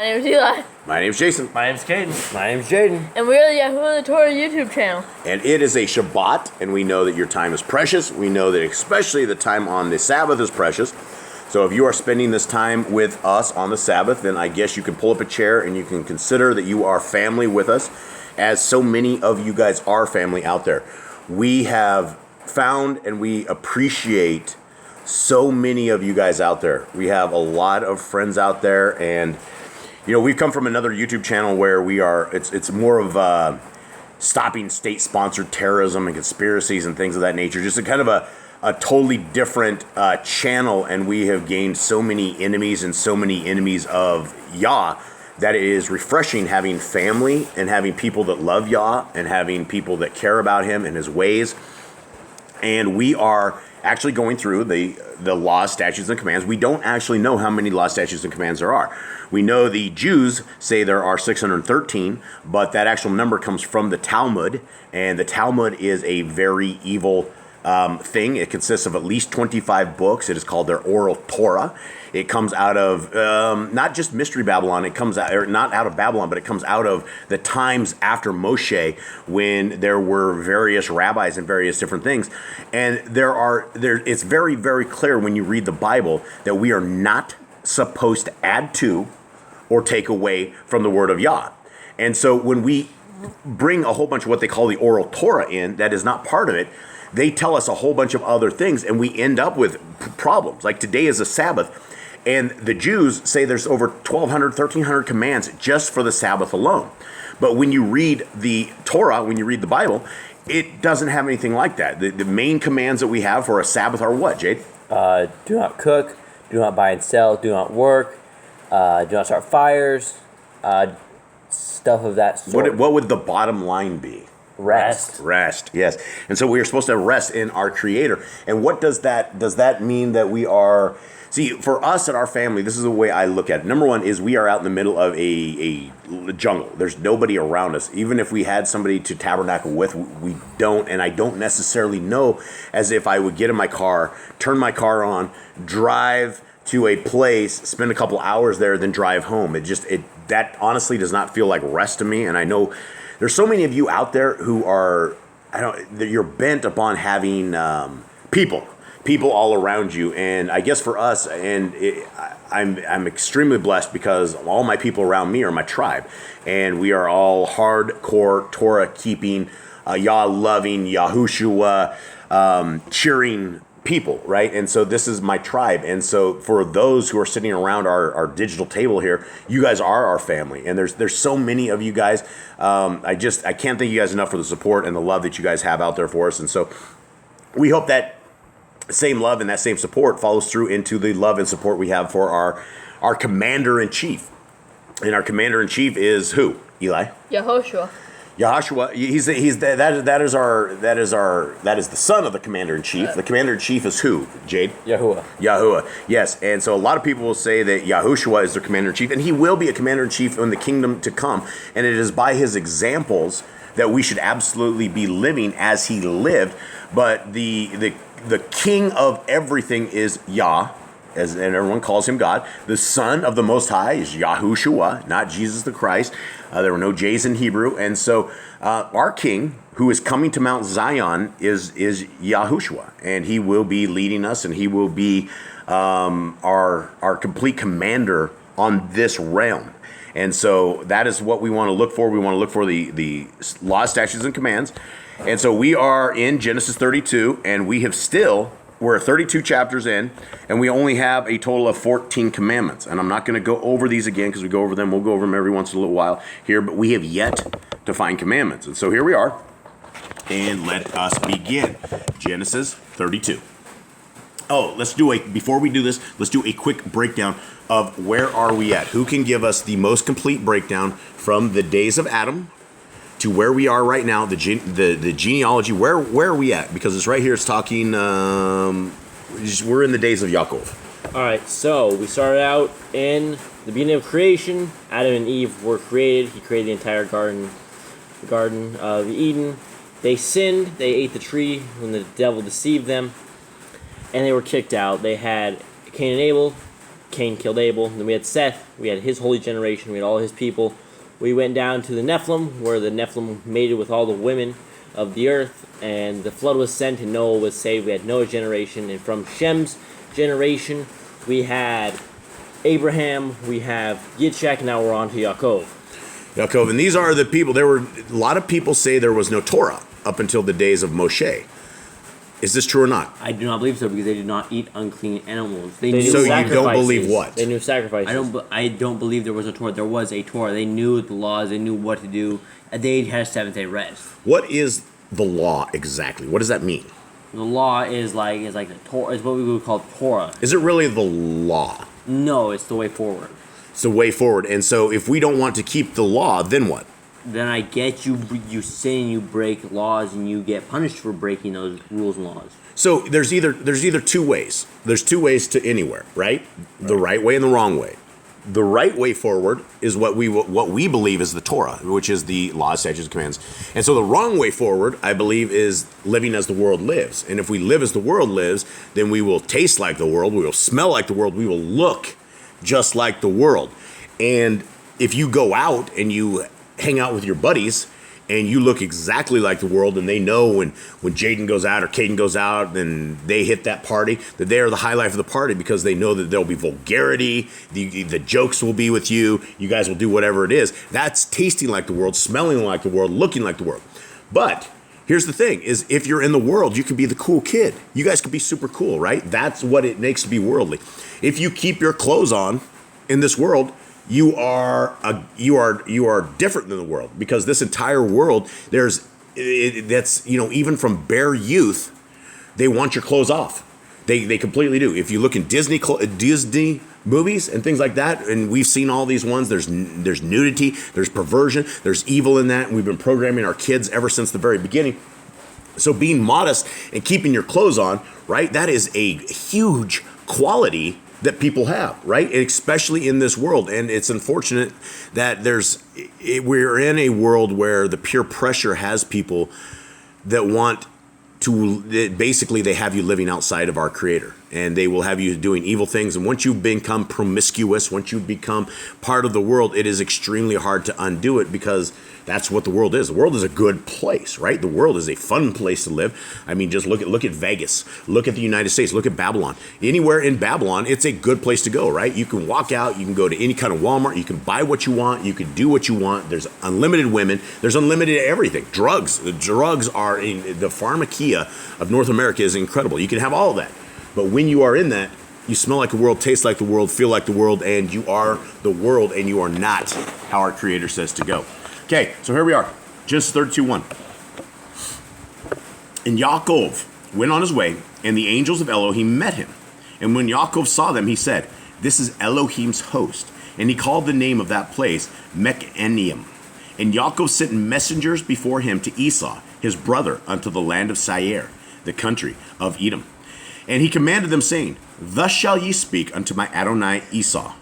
My name is Eli. My name's Jason. My name's Caden. My name's Jaden. And we're the YHWH the Torah YouTube channel. And it is a Shabbat, and we know that your time is precious. We know that especially the time on the Sabbath is precious. So if you are spending this time with us on the Sabbath, then I guess you can pull up a chair and you can consider that you are family with us, as so many of you guys are family out there. We have found and we appreciate so many of you guys out there. We have a lot of friends out there, and you know, we've come from another YouTube channel where we are, it's more of stopping state-sponsored terrorism and conspiracies and things of that nature. Just a kind of a totally different channel, and we have gained so many enemies and so many enemies of Yah that it is refreshing having family and having people that love Yah and having people that care about Him and His ways. And we are actually going through the laws, statutes, and commands. We don't actually know how many laws, statutes, and commands there are. We know the Jews say there are 613, but that actual number comes from the Talmud, and the Talmud is a very evil thing. It consists of at least 25 books. It is called their oral Torah. It comes out of not just Mystery Babylon. It comes out, or not out of Babylon, but it comes out of the times after Moshe, when there were various rabbis and various different things. And it's very, very clear when you read the Bible that we are not supposed to add to or take away from the word of Yah. And so when we bring a whole bunch of what they call the oral Torah in, that is not part of it, they tell us a whole bunch of other things, and we end up with problems. Like today is a Sabbath, and the Jews say there's over 1,200, 1,300 commands just for the Sabbath alone. But when you read the Torah, when you read the Bible, it doesn't have anything like that. The main commands that we have for a Sabbath are what, Jade? Do not cook, do not buy and sell, do not work, do not start fires, stuff of that sort. What would the bottom line be? Rest, yes. And so we are supposed to rest in our Creator. And what does that mean that we are... See, for us and our family, this is the way I look at it. Number one is we are out in the middle of a jungle. There's nobody around us. Even if we had somebody to tabernacle with, we don't. And I don't necessarily know as if I would get in my car, turn my car on, drive to a place, spend a couple hours there, then drive home. That honestly does not feel like rest to me. And I know there's so many of you out there who are, you're bent upon having people all around you. And I guess for us, I'm extremely blessed because all my people around me are my tribe, and we are all hardcore Torah keeping, Yah loving, YHWH cheering people, right? And so this is my tribe. And so for those who are sitting around our digital table here, you guys are our family, and there's so many of you guys. I can't thank you guys enough for the support and the love that you guys have out there for us. And so we hope that same love and that same support follows through into the love and support we have for our commander-in-chief. And our commander-in-chief is who? Eli? YHWH. That is the son of the commander-in-chief. The commander-in-chief is who, Jade? YHWH. Yes. And so a lot of people will say that YHWH is their commander-in-chief, and he will be a commander-in-chief in the kingdom to come. And it is by his examples that we should absolutely be living as he lived. But the king of everything is Yah, and everyone calls him God. The Son of the Most High is YHWH, not Jesus the Christ. There were no J's in Hebrew. And so our king, who is coming to Mount Zion, is YHWH. And he will be leading us, and he will be our complete commander on this realm. And so that is what we want to look for. We want to look for the laws, statutes, and commands. And so we are in Genesis 32, and we're 32 chapters in, and we only have a total of 14 commandments. And I'm not going to go over these again because we'll go over them every once in a little while here, but we have yet to find commandments. And so here we are, and let us begin. Genesis 32. Oh, before we do this, let's do a quick breakdown of where are we at. Who can give us the most complete breakdown from the days of Adam to where we are right now, the genealogy, where are we at? Because it's right here, it's talking, we're in the days of Yaakov. All right, so we started out in the beginning of creation. Adam and Eve were created. He created the entire garden, the Garden of Eden. They sinned. They ate the tree when the devil deceived them, and they were kicked out. They had Cain and Abel. Cain killed Abel. And then we had Seth. We had his holy generation. We had all his people. We went down to the Nephilim, where the Nephilim mated with all the women of the earth. And the flood was sent, and Noah was saved. We had Noah's generation. And from Shem's generation, we had Abraham. We have Yitzhak. And now we're on to Yaakov. Yaakov, and these are the people. There were a lot of people say there was no Torah up until the days of Moshe. Is this true or not? I do not believe so because they did not eat unclean animals. They knew So you don't sacrifices. believe what? They knew sacrifices. I don't believe there was a Torah. There was a Torah. They knew the laws. They knew what to do. They had 7-day rest. What is the law exactly? What does that mean? The law is like the Torah. Is what we would call Torah. Is it really the law? No, it's the way forward. It's the way forward. And so if we don't want to keep the law, then what? Then I get you sin, you break laws, and you get punished for breaking those rules and laws. So there's either two ways. There's two ways to anywhere, right? The right way and the wrong way. The right way forward is what we believe is the Torah, which is the law, statutes, and commands. And so the wrong way forward, I believe, is living as the world lives. And if we live as the world lives, then we will taste like the world, we will smell like the world, we will look just like the world. And if you go out and you hang out with your buddies and you look exactly like the world, and they know when Jaden goes out or Caden goes out, then they hit that party, that they are the highlight of the party because they know that there'll be vulgarity, the jokes will be with you, you guys will do whatever it is. That's tasting like the world, smelling like the world, looking like the world. But here's the thing, is if you're in the world, you can be the cool kid. You guys can be super cool, right? That's what it makes to be worldly. If you keep your clothes on in this world, you are different than the world, because this entire world, that's even from bare youth, they want your clothes off. They completely do. If you look in Disney movies and things like that, and we've seen all these ones, there's nudity, there's perversion, there's evil in that, and we've been programming our kids ever since the very beginning. So being modest and keeping your clothes on, right, that is a huge quality that people have, right? Especially in this world. And it's unfortunate that we're in a world where the peer pressure has people that want to, basically they have you living outside of our Creator, and they will have you doing evil things. And once you become promiscuous, once you become part of the world, it is extremely hard to undo it, because that's what the world is. The world is a good place, right? The world is a fun place to live. I mean, just look at Vegas, look at the United States, look at Babylon. Anywhere in Babylon, it's a good place to go, right? You can walk out, you can go to any kind of Walmart, you can buy what you want, you can do what you want. There's unlimited women, there's unlimited everything. Drugs, the drugs are in the pharmacia of North America is incredible. You can have all of that. But when you are in that, you smell like the world, taste like the world, feel like the world, and you are the world, and you are not how our Creator says to go. Okay, so here we are, Genesis 32:1. And Yaakov went on his way, and the angels of Elohim met him. And when Yaakov saw them, he said, "This is Elohim's host." And he called the name of that place Mechanium. And Yaakov sent messengers before him to Esau, his brother, unto the land of Seir, the country of Edom. And he commanded them, saying, "Thus shall ye speak unto my Adonai Esau.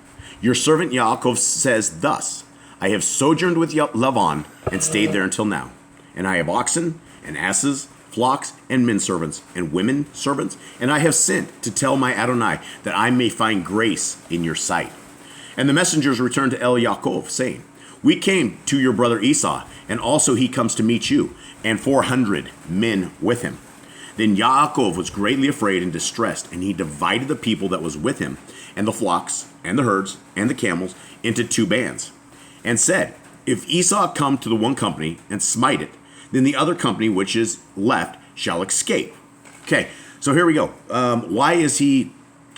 Your servant Yaakov says thus, I have sojourned with Lavan, and stayed there until now. And I have oxen, and asses, flocks, and men servants, and women servants. And I have sent to tell my Adonai, that I may find grace in your sight." And the messengers returned to El Yaakov, saying, "We came to your brother Esau, and also he comes to meet you, and 400 men with him." Then Yaakov was greatly afraid and distressed, and he divided the people that was with him, and the flocks, and the herds, and the camels, into 2 bands, and said, "If Esau come to the one company and smite it, then the other company which is left shall escape." Okay, so here we go. Why is he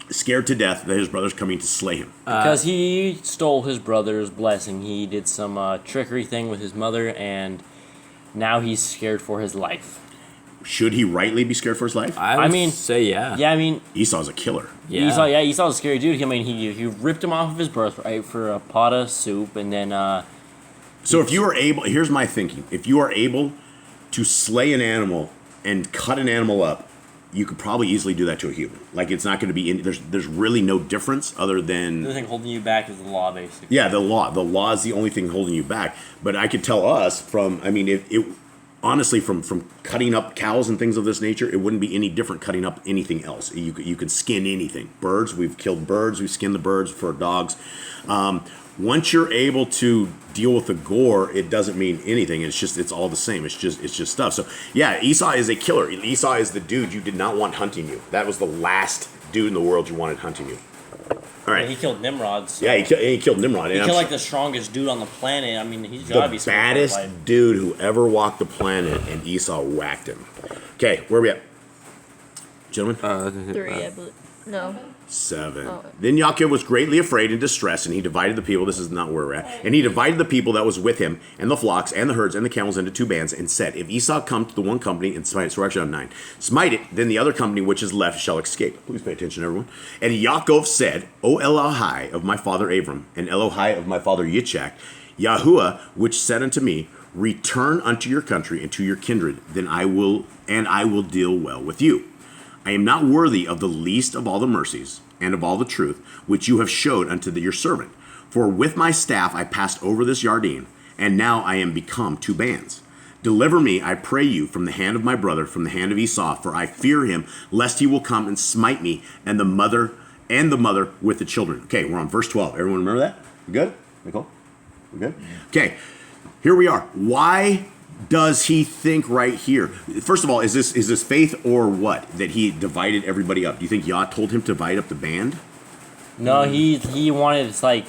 scared to death that his brother's coming to slay him? Because he stole his brother's blessing. He did some trickery thing with his mother, and now he's scared for his life. Should he rightly be scared for his life? I mean, say yeah. Yeah, I mean, Esau's a killer. Yeah. Esau's a scary dude. I mean, he ripped him off of his birthright for a pot of soup, and then So if you are able, here's my thinking. If you are able to slay an animal and cut an animal up, you could probably easily do that to a human. Like, it's not going to be, there's really no difference other than... the only thing holding you back is the law, basically. Yeah, the law. The law is the only thing holding you back. But I could tell us from, I mean, honestly, from cutting up cows and things of this nature, it wouldn't be any different cutting up anything else. You could skin anything. Birds, we've killed birds. We've skinned the birds for dogs. Once you're able to deal with the gore, it doesn't mean anything. It's all the same. It's just stuff. So yeah, Esau is a killer. Esau is the dude you did not want hunting you. That was the last dude in the world you wanted hunting you. All right. He killed Nimrod. So. Yeah, he killed Nimrod. He killed like the strongest dude on the planet. I mean, he's gotta be the baddest dude who ever walked the planet, and Esau whacked him. Okay, where are we at, gentlemen? 3, I believe. No. 7. Oh. Then Yaakov was greatly afraid and distressed, and he divided the people. This is not where we're at. And he divided the people that was with him, and the flocks, and the herds, and the camels into 2 bands, and said, if Esau come to the one company and smite it, so we're actually on 9, smite it, then the other company which is left shall escape. Please pay attention, everyone. And Yaakov said, O Elohai of my father Abram, and Elohai of my father Yitzchak, Yahuwah, which said unto me, return unto your country and to your kindred, then I will deal well with you. I am not worthy of the least of all the mercies and of all the truth which you have showed unto your servant. For with my staff I passed over this Yarden, and now I am become 2 bands. Deliver me, I pray you, from the hand of my brother, from the hand of Esau, for I fear him, lest he will come and smite me and the mother with the children. Okay, we're on verse 12. Everyone remember that? We good? Nicole? We good? Okay, here we are. Why does he think right here? First of all, is this faith or what? That he divided everybody up? Do you think Yah told him to divide up the band? No, he wanted, it's like...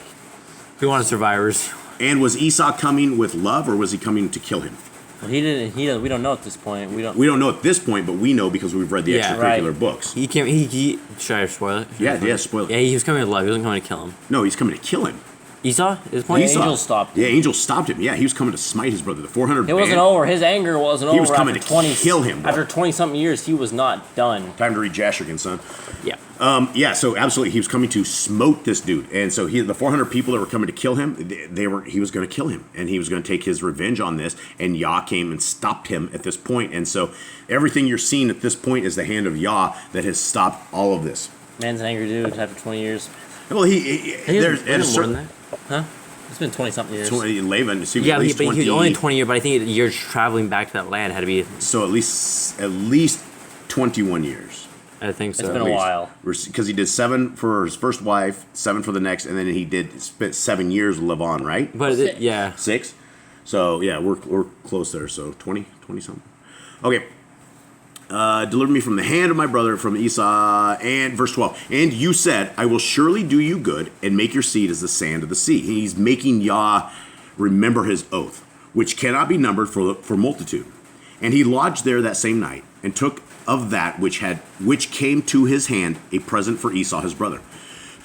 We wanted survivors. And was Esau coming with love, or was he coming to kill him? Well, he didn't, we don't know at this point. We don't know at this point, but we know because we've read the extracurricular books. He should I spoil it? Yeah, spoil it. Yeah, he was coming with love. He wasn't coming to kill him. No, he's coming to kill him. Esau? At this point? Angel stopped him. Yeah, Angel stopped him. Yeah, he was coming to smite his brother. The 400 It wasn't over. His anger wasn't over. He was coming to kill him, bro. After 20-something years, he was not done. Time to read Jasher, son. Yeah. Yeah, so absolutely, he was coming to smote this dude. And so the 400 people that were coming to kill him, he was going to kill him. And he was going to take his revenge on this. And Yah came and stopped him at this point. And so everything you're seeing at this point is the hand of Yah that has stopped all of this. Man's an angry dude after 20 years. Well, there's at a certain... More than that. Huh? It's been 20-something years. 20, Laban, so yeah, at least but 20. he was only 20 years, but I think years traveling back to that land had to be... So at least 21 years. I think so. It's been a while. Because he did 7 for his first wife, 7 for the next, and then he spent 7 years with Lavan, right? But yeah. 6? So, yeah, we're close there. So 20 something. Okay. Deliver me from the hand of my brother, from Esau, and verse 12. And you said, I will surely do you good, and make your seed as the sand of the sea. He's making Yah remember his oath, which cannot be numbered for multitude. And he lodged there that same night, and took of that which came to his hand a present for Esau his brother,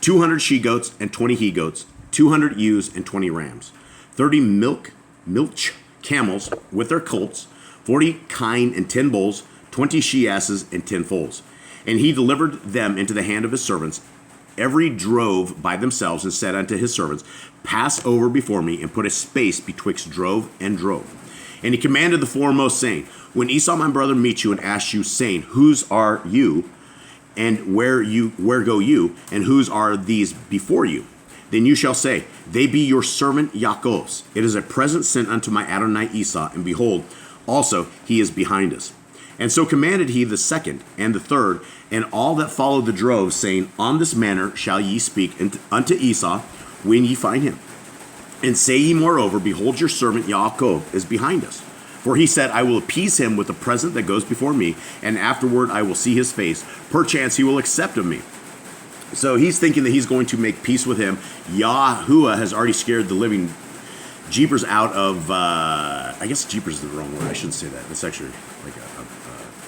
200 she-goats and 20 he-goats, 200 ewes and 20 rams, 30 milch camels with their colts, 40 kine and 10 bulls, 20 she-asses and 10 foals. And he delivered them into the hand of his servants, every drove by themselves, and said unto his servants, pass over before me, and put a space betwixt drove and drove. And he commanded the foremost, saying, when Esau my brother meets you and asks you, saying, whose are you, and where go you, and whose are these before you? Then you shall say, they be your servant Yaakov's. It is a present sent unto my Adonai Esau, and behold, also he is behind us. And so commanded he the second and the third, and all that followed the drove, saying, on this manner shall ye speak unto Esau when ye find him. And say ye moreover, behold, your servant Yaakov is behind us. For he said, I will appease him with the present that goes before me, and afterward I will see his face. Perchance he will accept of me. So he's thinking that he's going to make peace with him. Yahuwah has already scared the living jeepers out of, I guess jeepers is the wrong word. I shouldn't say that. It's actually like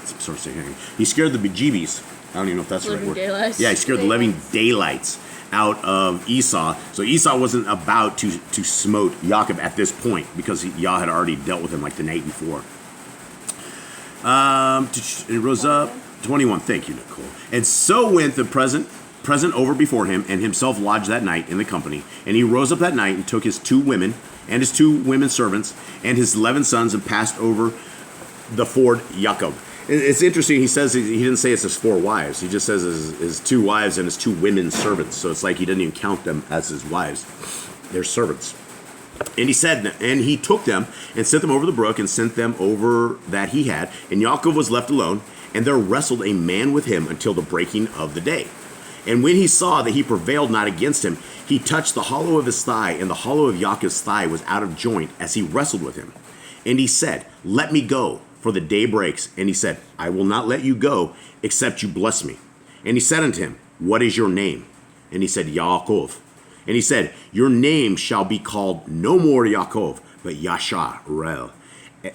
some sort of thing. He scared the bejeebies. I don't even know if that's the right word. Daylights. Yeah, he scared the living daylights out of Esau. So Esau wasn't about to smote Yaakov at this point, because Yah had already dealt with him like the night before. It rose up. 21. Thank you, Nicole. And so went the present over before him, and himself lodged that night in the company. And he rose up that night and took his 2 women and his 2 women servants and his 11 sons, and passed over the ford Yaakov. It's interesting. He says he didn't say it's his 4 wives. He just says his 2 wives and his 2 women servants. So it's like he didn't even count them as his wives. They're servants. And he said, and he took them and sent them over the brook and sent them over that he had. And Yaakov was left alone, and there wrestled a man with him until the breaking of the day. And when he saw that he prevailed not against him, he touched the hollow of his thigh, and the hollow of Yaakov's thigh was out of joint as he wrestled with him. And he said, let me go, for the day breaks. And he said, I will not let you go, except you bless me. And he said unto him, what is your name? And he said, Yaakov. And he said, your name shall be called no more Yaakov, but YHWH.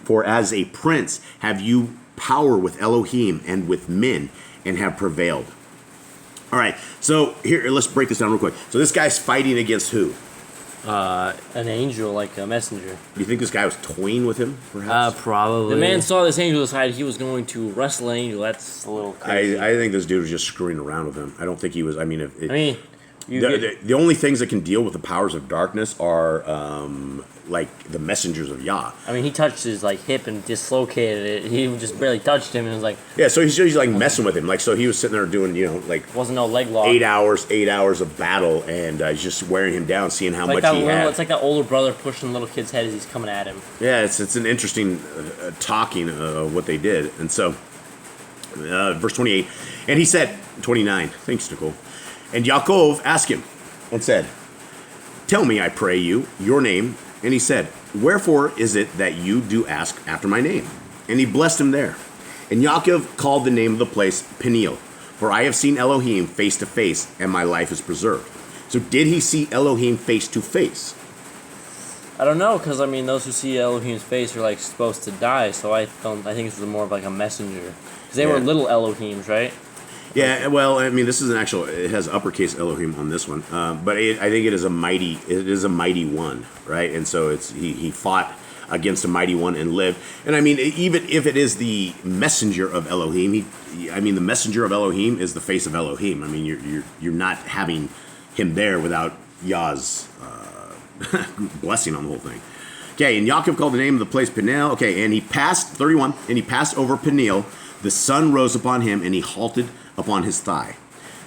For as a prince have you power with Elohim and with men, and have prevailed. All right, so here, let's break this down real quick. So this guy's fighting against who? An angel, like a messenger. Do you think this guy was toying with him, perhaps? Probably. The man saw this angel, decided he was going to wrestle an angel. That's a little crazy. I think this dude was just screwing around with him. I don't think he was. I mean, the only things that can deal with the powers of darkness are like the messengers of Yah. I mean, he touched his hip and dislocated it. He just barely touched him, and it was like, yeah. So he's like messing with him. Like, so he was sitting there doing wasn't no leg lock. 8 hours of battle, and he's just wearing him down, seeing how much he had. It's like that older brother pushing the little kid's head as he's coming at him. Yeah, it's an interesting talking of what they did. And so, verse 28, and he said, 29. Thanks, Nicole. And Yaakov asked him and said, tell me, I pray you, your name. And he said, wherefore is it that you do ask after my name? And he blessed him there. And Yaakov called the name of the place Peniel, for I have seen Elohim face to face, and my life is preserved. So did he see Elohim face to face? I don't know, because those who see Elohim's face are supposed to die. So I think this was more of a messenger, because they were little Elohims, right? Yeah, well, this is it has uppercase Elohim on this one, but I think it is a mighty one, right? And so he fought against a mighty one and lived. And even if it is the messenger of Elohim, the messenger of Elohim is the face of Elohim. You're not having him there without Yah's blessing on the whole thing. Okay, and Yaakov called the name of the place Peniel. Okay, and he passed 31, and he passed over Peniel. The sun rose upon him, and he halted upon his thigh.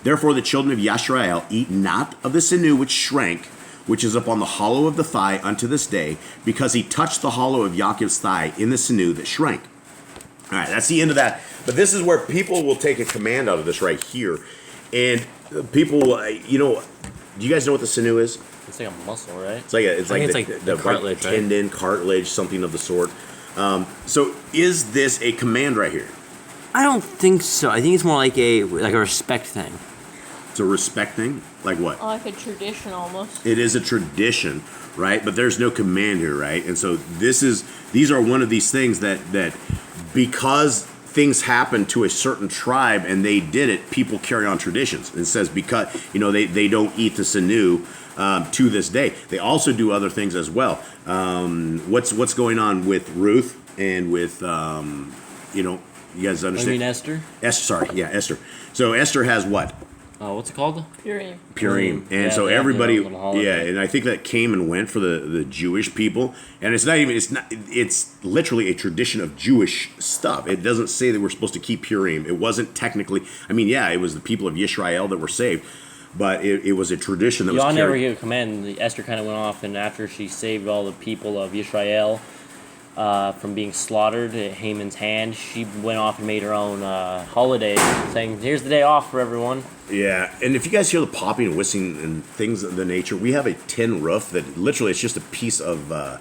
Therefore the children of Yisrael eat not of the sinew which shrank, which is upon the hollow of the thigh unto this day, because he touched the hollow of Yaakov's thigh in the sinew that shrank. All right, that's the end of that. But this is where people will take a command out of this right here. And people will, do you guys know what the sinew is? It's like a muscle, right? It's like the cartilage, tendon, cartilage, something of the sort. So is this a command right here? I don't think so. I think it's more like a respect thing. It's a respect thing? Like what? Like a tradition almost. It is a tradition, right? But there's no command here, right? And so these are one of these things that because things happen to a certain tribe and they did it, people carry on traditions. It says because they don't eat the sinew to this day. They also do other things as well. What's going on with Ruth and with you guys understand? Esther? Esther. So Esther has what? What's it called? Purim. And so everybody, and I think that came and went for the Jewish people. And it's literally a tradition of Jewish stuff. It doesn't say that we're supposed to keep Purim. It wasn't technically, it was the people of Yisrael that were saved. But it was a tradition that was carried. Y'all never gave a command. Esther kind of went off, and after she saved all the people of Yisrael from being slaughtered at Haman's hand, she went off and made her own holiday, saying, here's the day off for everyone. Yeah, and if you guys hear the popping and whistling and things of the nature, we have a tin roof that literally it's just a piece of, our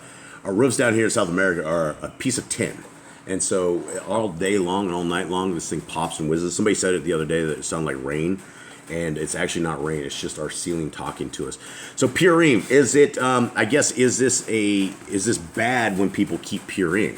roofs down here in South America are a piece of tin. And so all day long and all night long, this thing pops and whizzes. Somebody said it the other day that it sounded like rain. And it's actually not rain. It's just our ceiling talking to us. So Purim, is it? Is this bad when people keep Purim?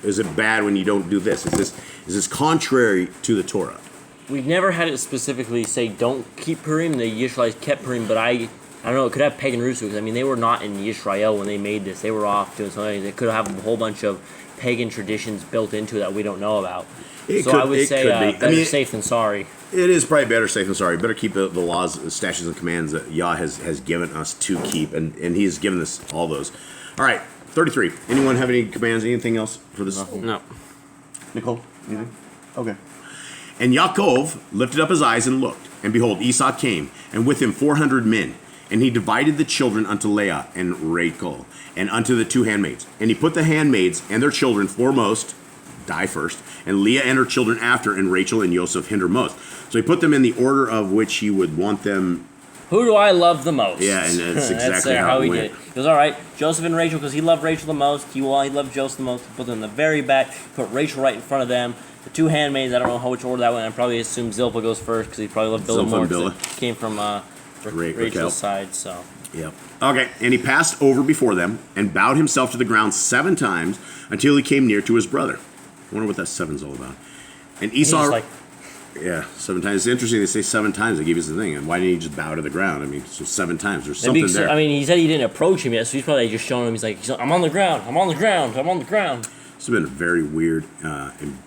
Is it bad when you don't do this? Is this contrary to the Torah? We've never had it specifically say don't keep Purim. The Yisraelites kept Purim, but I don't know. It could have pagan roots because they were not in Yisrael when they made this. They were off doing something. They could have a whole bunch of pagan traditions built into it that we don't know about. I would say better safe than sorry. It is probably better safe than sorry. Better keep the laws, statutes, and commands that Yah has given us to keep, and He has given us all those. All right, 33. Anyone have any commands? Anything else for this? No. Nicole, anything? Okay. And Yaakov lifted up his eyes and looked, and behold, Esau came, and with him 400 men. And he divided the children unto Leah and Rachel, and unto the 2 handmaids. And he put the handmaids and their children foremost, die first, and Leah and her children after, and Rachel and Joseph hindermost. So he put them in the order of which he would want them. Who do I love the most? Yeah, and that's exactly how it he went. did it. He goes, all right, Joseph and Rachel, because he loved Rachel the most. He loved Joseph the most. He put them in the very back. He put Rachel right in front of them. The 2 handmaids, I don't know which order that went. I probably assume Zilpah goes first because he probably loved Bilhah more. Bilhah. It came from Rachel's Raquel. side, so. Yep. Okay, and he passed over before them and bowed himself to the ground 7 times until he came near to his brother. I wonder what that 7's all about. And Esau, Like, yeah, 7 times. It's interesting they say 7 times. They give us the thing. And why didn't he just bow to the ground? I mean, so 7 times. There's something there. I mean, he said he didn't approach him yet, so he's probably just showing him. He's like, I'm on the ground. I'm on the ground. I'm on the ground. This has been a very weird.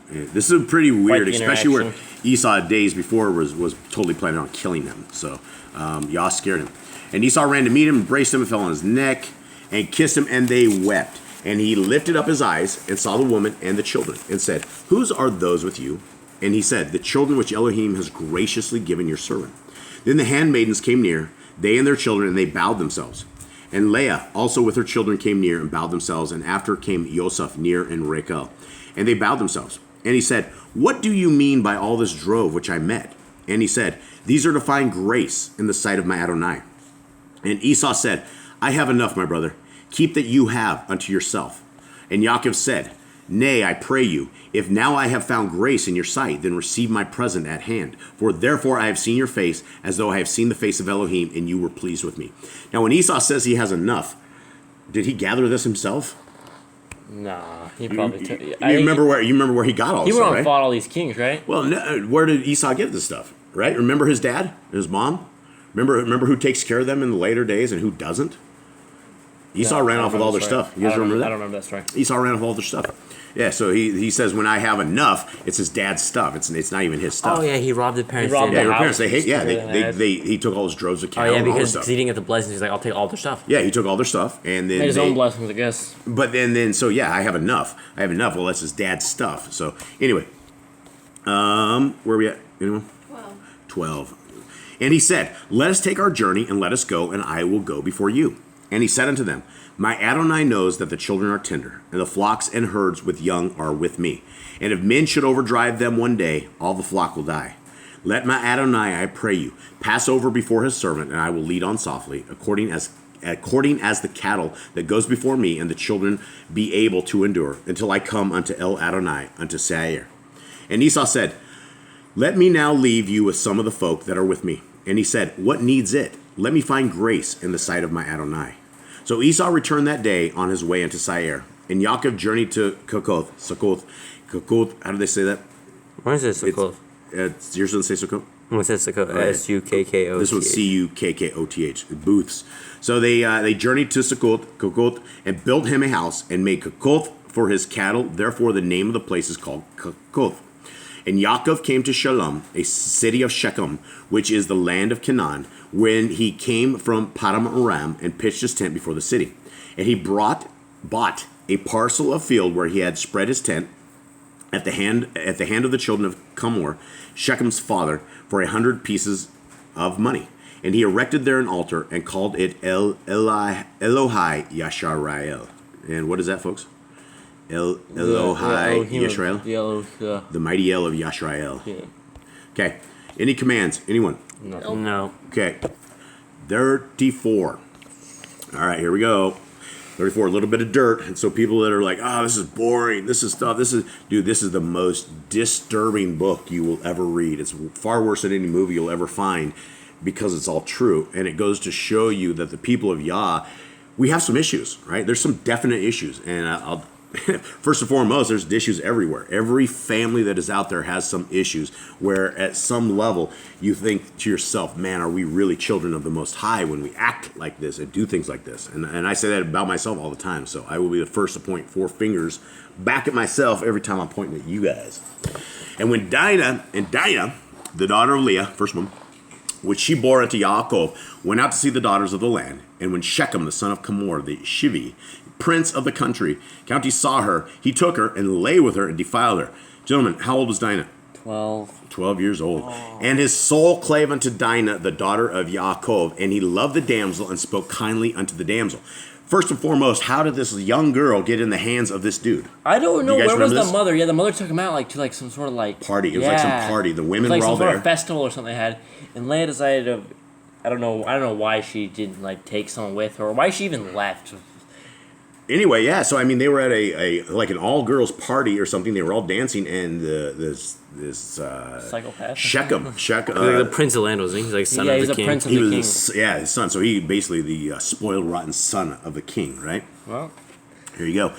This is pretty weird, especially where Esau days before was totally planning on killing him. So Yah scared him. And Esau ran to meet him, embraced him, and fell on his neck, and kissed him, and they wept. And he lifted up his eyes and saw the woman and the children, and said, Whose are those with you? And he said, The children which Elohim has graciously given your servant. Then the handmaidens came near, they and their children, and they bowed themselves. And Leah also with her children came near and bowed themselves, and after came Joseph near and Rachel, and they bowed themselves. And he said, What do you mean by all this drove which I met? And he said, These are to find grace in the sight of my Adonai. And Esau said, I have enough, my brother. Keep that you have unto yourself. And Yaakov said, Nay, I pray you, if now I have found grace in your sight, then receive my present at hand. For therefore I have seen your face, as though I have seen the face of Elohim, and you were pleased with me. Now when Esau says he has enough, did he gather this himself? Nah, he probably took. You remember where he got all this He went stuff, on right? and fought all these kings, right? Well, no, where did Esau get this stuff? Right? Remember his dad and his mom? Remember who takes care of them in the later days and who doesn't? Esau ran off with all their stuff. You guys remember that? I don't remember that story. Esau ran off all their stuff. Yeah, so he says when I have enough, it's his dad's stuff. It's not even his stuff. Oh yeah, he robbed the parents. He robbed Yeah, the your house. parents. He took all his droves of Oh cattle yeah, and all this because stuff. he didn't get the blessings. He's like, I'll take all their stuff. Yeah, he took all their stuff and then Made his own blessings, I guess. But then so yeah, I have enough. Well, that's his dad's stuff. So anyway, where are we at? Anyone? 12. And he said, Let us take our journey and let us go, and I will go before you. And he said unto them, My Adonai knows that the children are tender, and the flocks and herds with young are with me. And if men should overdrive them one day, all the flock will die. Let my Adonai, I pray you, pass over before his servant, and I will lead on softly, according as the cattle that goes before me, and the children be able to endure, until I come unto El Adonai, unto Seir. And Esau said, Let me now leave you with some of the folk that are with me. And he said, What needs it? Let me find grace in the sight of my Adonai. So Esau returned that day on his way into Seir. And Yaakov journeyed to Succoth. How do they say that? What is this? Sukkot. Yours doesn't say Succoth? What says Sukkot? S-U-K-K-O-T-H. This one's C-U-K-K-O-T-H. Booths. So they journeyed to Succoth, and built him a house, and made Succoth for his cattle. Therefore the name of the place is called Succoth. And Yaakov came to Shalom, a city of Shechem, which is the land of Canaan, when he came from Padam Aram and pitched his tent before the city. And he bought a parcel of field where he had spread his tent at the hand of the children of Chamor, Shechem's father, for 100 pieces of money. And he erected there an altar and called it Elohai Yasharael. And what is that, folks? Elohai Yashrael? The mighty El of Yashrael. Yeah. Okay. Any commands? Anyone? No. Okay. 34. All right, here we go. 34, a little bit of dirt. And so people that are like, this is boring. This is the most disturbing book you will ever read. It's far worse than any movie you'll ever find because it's all true. And it goes to show you that the people of Yah, we have some issues, right? There's some definite issues. And first and foremost, there's issues everywhere. Every family that is out there has some issues where at some level you think to yourself, man, are we really children of the Most High when we act like this and do things like this? And I say that about myself all the time. So I will be the first to point 4 fingers back at myself every time I'm pointing at you guys. And when Dinah, the daughter of Leah, first one, which she bore unto Yaakov, went out to see the daughters of the land. And when Shechem, the son of Chamor, the Shivi, prince of the country, county, saw her, he took her and lay with her and defiled her. Gentlemen, how old was Dinah? 12 years old. And his soul clave unto Dinah, the daughter of Yaakov, and he loved the damsel and spoke kindly unto the damsel. First and foremost, how did this young girl get in the hands of this dude? I don't know. You guys Where was remember the this? mother? Yeah, the mother took him out to some sort of Party. It was like some party. The women like were all some sort there. of festival or something they had, and Leia decided to. I don't know why she didn't take someone with her, or why she even left. Anyway, yeah. So I mean, they were at a an all girls party or something. They were all dancing, and this Psychopath. Shechem. the Prince of Land, wasn't he? He's like son of the king. Prince of He the king. was his son. So he basically the spoiled, rotten son of the king, right? Well, Here you go.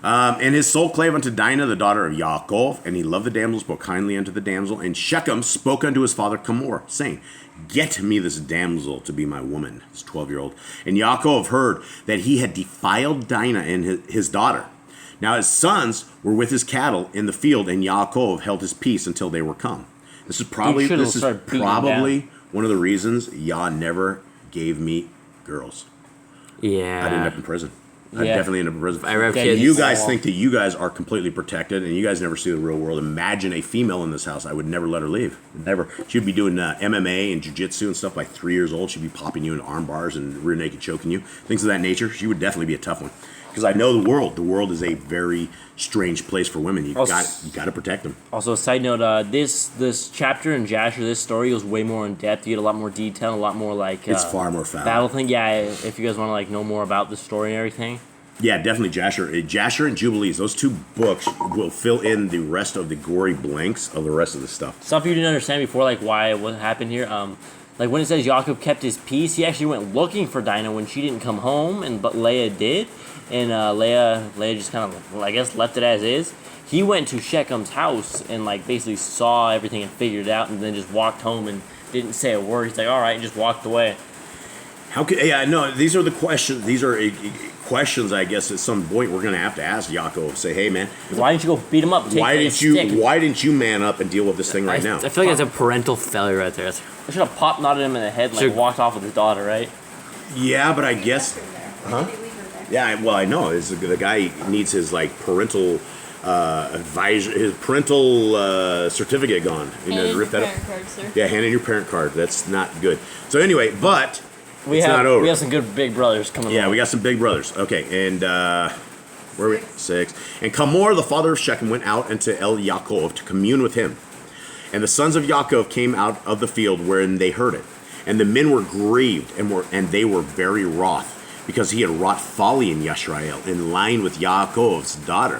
And his soul clave unto Dinah, the daughter of Yaakov, and he loved the damsel, spoke kindly unto the damsel. And Shechem spoke unto his father Chamor, saying, Get me this damsel to be my woman, this 12-year-old. And Yaakov heard that he had defiled Dinah and his daughter. Now his sons were with his cattle in the field, and Yaakov held his peace until they were come. This is probably one of the reasons Yah never gave me girls. Yeah. I'd end up in prison. I'd Yeah. definitely end up in prison. I have Yeah, kids. You guys think that you guys are completely protected and you guys never see the real world. Imagine a female in this house. I would never let her leave. Never. She'd be doing MMA and jiu-jitsu and stuff by 3 years old. She'd be popping you into arm bars and rear naked choking you. Things of that nature. She would definitely be a tough one. Because I know the world. The world is a very strange place for women. You got to protect them. also, side note, this chapter in Jasher, this story goes way more in depth. You get a lot more detail, a lot more It's far more foul. battle thing. Yeah, if you guys want to know more about the story and everything. Yeah, definitely Jasher. Jasher and Jubilees. Those two books will fill in the rest of the gory blanks of the rest of the stuff. Stuff you didn't understand before, what happened here. When it says Yaakov kept his peace, he actually went looking for Dinah when she didn't come home, but Leah did, and Leah just kind of, I guess, left it as is. He went to Shechem's house and basically saw everything and figured it out, and then just walked home and didn't say a word. He's like, all right, and just walked away. How could? Yeah, no. These are the questions. These are questions. I guess at some point we're going to have to ask Yaakov. Say, hey, man, Why didn't you go beat him up? why didn't you man up and deal with this thing right now? I feel like that's a parental failure right there. I should have pop knotted him in the head and Should- walked off with his daughter, right? Yeah, but I guess. Yeah, well, I know. The guy needs his parental advisor, his parental certificate gone. Rip that up. Card, sir. Yeah, hand in your parent card. That's not good. So anyway, but it's not over. We have some good big brothers coming. Yeah, along. we got some big brothers. Okay, and where are we? 6. And Chamor, the father of Shechem, went out unto Yaakov to commune with him. And the sons of Yaakov came out of the field wherein they heard it. And the men were grieved, and they were very wroth, because he had wrought folly in Yisrael, in lying with Yaakov's daughter,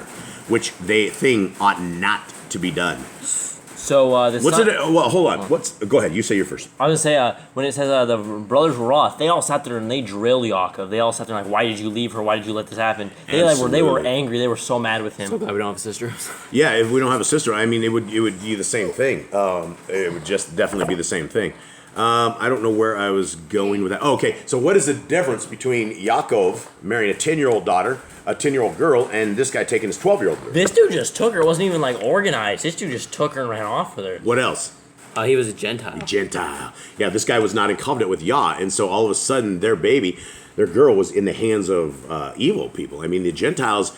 which thing ought not to be done. So Well, hold on. Go ahead. You say your first. I was gonna say when it says the brothers were wroth, they all sat there and they drilled Yaakov. They all sat there why did you leave her? Why did you let this happen? They were angry. They were so mad with him. So glad we don't have a sister. Yeah, if we don't have a sister, I mean, it would be the same thing. It would just definitely be the same thing. I don't know where I was going with that. Oh, okay, so what is the difference between Yaakov marrying a 10-year-old daughter, a 10-year-old girl, and this guy taking his 12-year-old girl? This dude just took her. It wasn't even organized. This dude just took her and ran off with her. What else? He was a Gentile. Gentile. Yeah, this guy was not in covenant with Yah, and so all of a sudden their girl was in the hands of evil people. I mean, the Gentiles,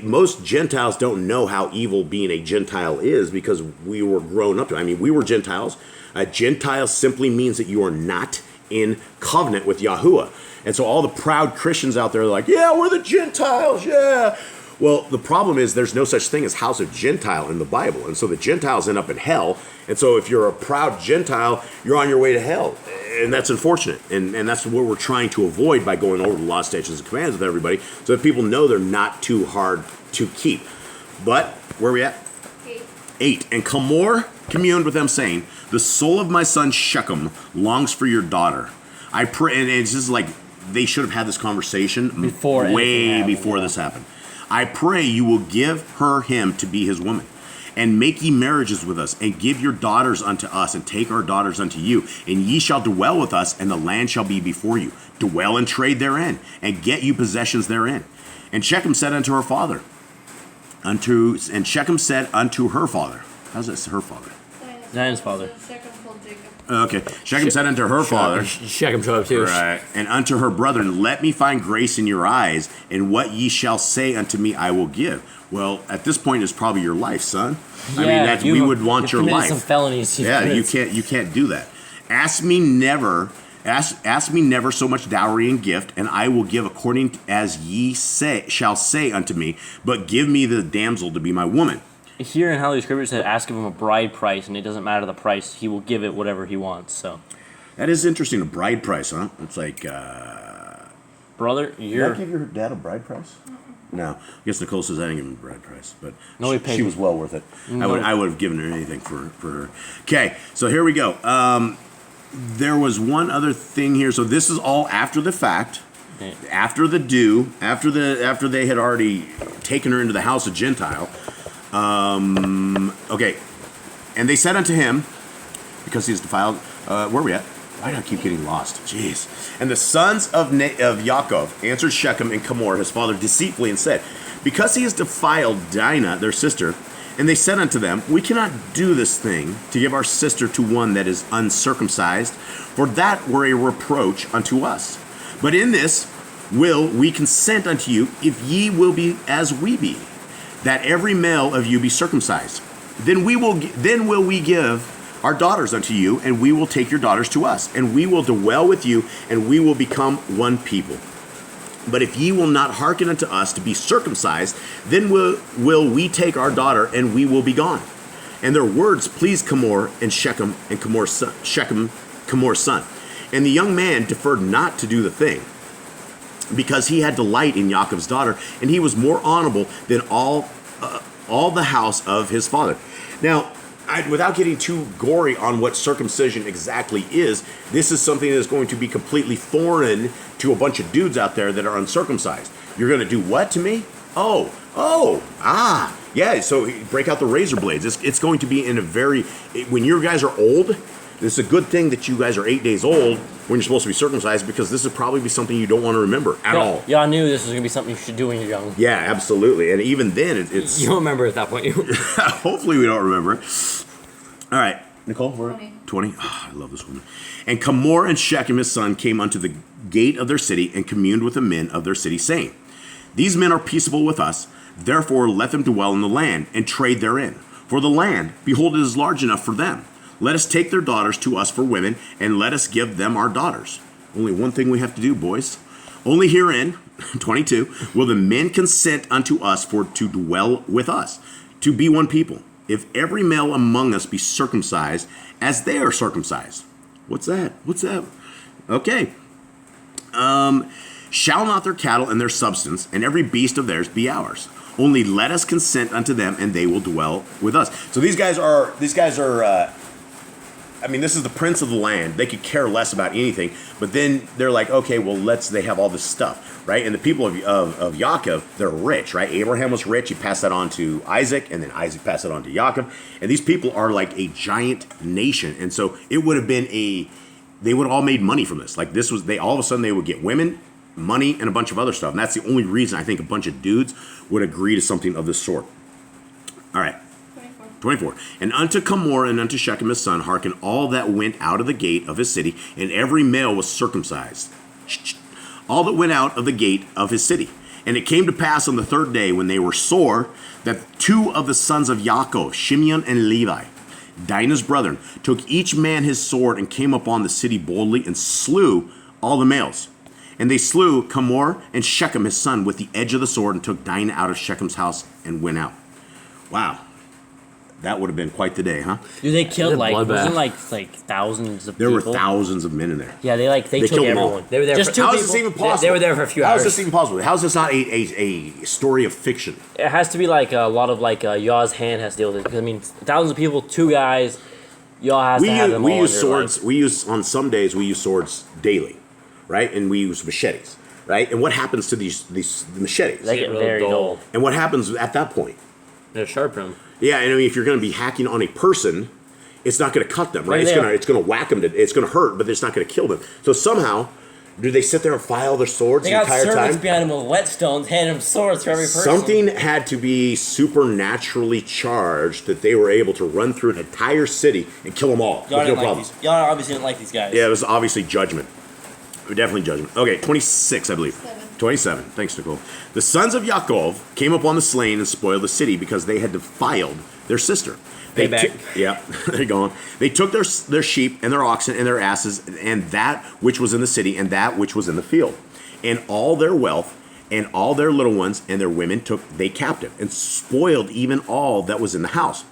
most Gentiles don't know how evil being a Gentile is because we were grown up to it. I mean, we were Gentiles. A Gentile simply means that you are not in covenant with Yahuwah. And so all the proud Christians out there are like, yeah, we're the Gentiles, yeah. Well, the problem is there's no such thing as house of Gentile in the Bible. And so the Gentiles end up in hell. And so if you're a proud Gentile, you're on your way to hell. And that's unfortunate. And that's what we're trying to avoid by going over the law, statutes, and commands with everybody so that people know they're not too hard to keep. But where are we at? 8. And Chamor communed with them, saying, the soul of my son Shechem longs for your daughter. I pray, and it's just they should have had this conversation way before this happened. I pray you will give him to be his woman, and make ye marriages with us, and give your daughters unto us, and take our daughters unto you, and ye shall dwell with us, and the land shall be before you. Dwell and trade therein, and get you possessions therein. And Shechem said unto her father, and Shechem said unto her father, how's that her father? Dinah's father. Okay. Shechem said unto her father, Shechem showed up too. right, and unto her brethren, let me find grace in your eyes, and what ye shall say unto me I will give. Well, at this point is probably your life, son. I mean, that's, we would want your life. Some felonies. Yeah, you can't do that. Ask me never so much dowry and gift, and I will give according as ye shall say unto me. But give me the damsel to be my woman. Here in Holy Scripture said, ask of him a bride price, and it doesn't matter the price; he will give it whatever he wants. So that is interesting. A bride price, huh? It's like, brother, you're. Did I give your dad a bride price? No, I guess Nicole says I didn't give him a bride price, but no, she was well worth it. No. I would have given her anything for her. Okay, so here we go. There was one other thing here. So this is all after the fact, after the due, after they had already taken her into the house of Gentile. Okay, and they said unto him, because he is defiled. Where are we at? Why do I keep getting lost? Jeez. And the sons of Yaakov answered Shechem and Hamor, his father, deceitfully, and said, because he has defiled Dinah, their sister, and they said unto them, we cannot do this thing to give our sister to one that is uncircumcised, for that were a reproach unto us. But in this will we consent unto you, if ye will be as we be, that every male of you be circumcised. Then will we give our daughters unto you, and we will take your daughters to us, and we will dwell with you, and we will become one people. But if ye will not hearken unto us to be circumcised, then will we take our daughter, and we will be gone. And their words pleased Hamor and Shechem and Hamor's son. And the young man deferred not to do the thing, because he had delight in Yaakov's daughter, and he was more honorable than all the house of his father. Now, without getting too gory on what circumcision exactly is, this is something that is going to be completely foreign to a bunch of dudes out there that are uncircumcised. You're going to do what to me? Yeah, so break out the razor blades. It's going to be in a when your guys are old, this is a good thing that you guys are 8 days old when you're supposed to be circumcised, because this would probably be something you don't want to remember at all. Y'all knew this was going to be something you should do when you're young. Yeah, absolutely. And even then, it's... You don't remember at that point. Hopefully we don't remember. All right. Nicole, we're 20. Oh, I love this woman. And Hamor and Shechem, his son, came unto the gate of their city and communed with the men of their city, saying, these men are peaceable with us, therefore let them dwell in the land and trade therein. For the land, behold, it is large enough for them. Let us take their daughters to us for women, and let us give them our daughters. Only one thing we have to do, boys. Only herein, 22, will the men consent unto us for to dwell with us, to be one people. If every male among us be circumcised, as they are circumcised. What's that? Okay. Shall not their cattle and their substance, and every beast of theirs be ours? Only let us consent unto them, and they will dwell with us. So these guys are this is the prince of the land. They could care less about anything, but then they're like, okay, well, they have all this stuff, right? And the people of Yaakov, they're rich, right? Abraham was rich. He passed that on to Isaac, and then Isaac passed it on to Yaakov. And these people are like a giant nation. And so it would have been they would have all made money from this. Like all of a sudden they would get women, money, and a bunch of other stuff. And that's the only reason I think a bunch of dudes would agree to something of this sort. All right. 24. And unto Hamor and unto Shechem his son hearken all that went out of the gate of his city, and every male was circumcised. All that went out of the gate of his city. And it came to pass on the third day, when they were sore, that two of the sons of Yaakov, Shimeon and Levi, Dinah's brethren, took each man his sword and came upon the city boldly and slew all the males. And they slew Hamor and Shechem his son with the edge of the sword, and took Dinah out of Shechem's house and went out. Wow. That would have been quite the day, huh? Dude, they killed wasn't thousands of people? There were thousands of men in there. Yeah, they took everyone. They were there. Just how is this even possible? They were there for a few hours. How is this even possible? How is this not a story of fiction? It has to be like a lot of Yah's hand has to deal with it. Because thousands of people, two guys, Yah has to have them all. We use swords. On some days we use swords daily, right? And we use machetes, right? And what happens to these machetes? They get very dull. And what happens at that point? They're sharpened. Yeah, and if you're going to be hacking on a person, it's not going to cut them, right? It's going to whack them. It's going to hurt, but it's not going to kill them. So somehow, Do they sit there and file their swords They the got entire servants time? behind them with whetstones, handing them swords for every person. Something had to be supernaturally charged that they were able to run through an entire city and kill them all Y'all with no didn't like problems. these. Y'all obviously didn't like these guys. Yeah, it was obviously judgment. Definitely judgment. Okay, 26, I believe. 27. Thanks, Nicole. The sons of Yaakov came upon the slain and spoiled the city because they had defiled their sister. Payback. Yeah, they're going. They took their sheep and their oxen and their asses and that which was in the city and that which was in the field. And all their wealth and all their little ones and their women took they captive and spoiled even all that was in the house.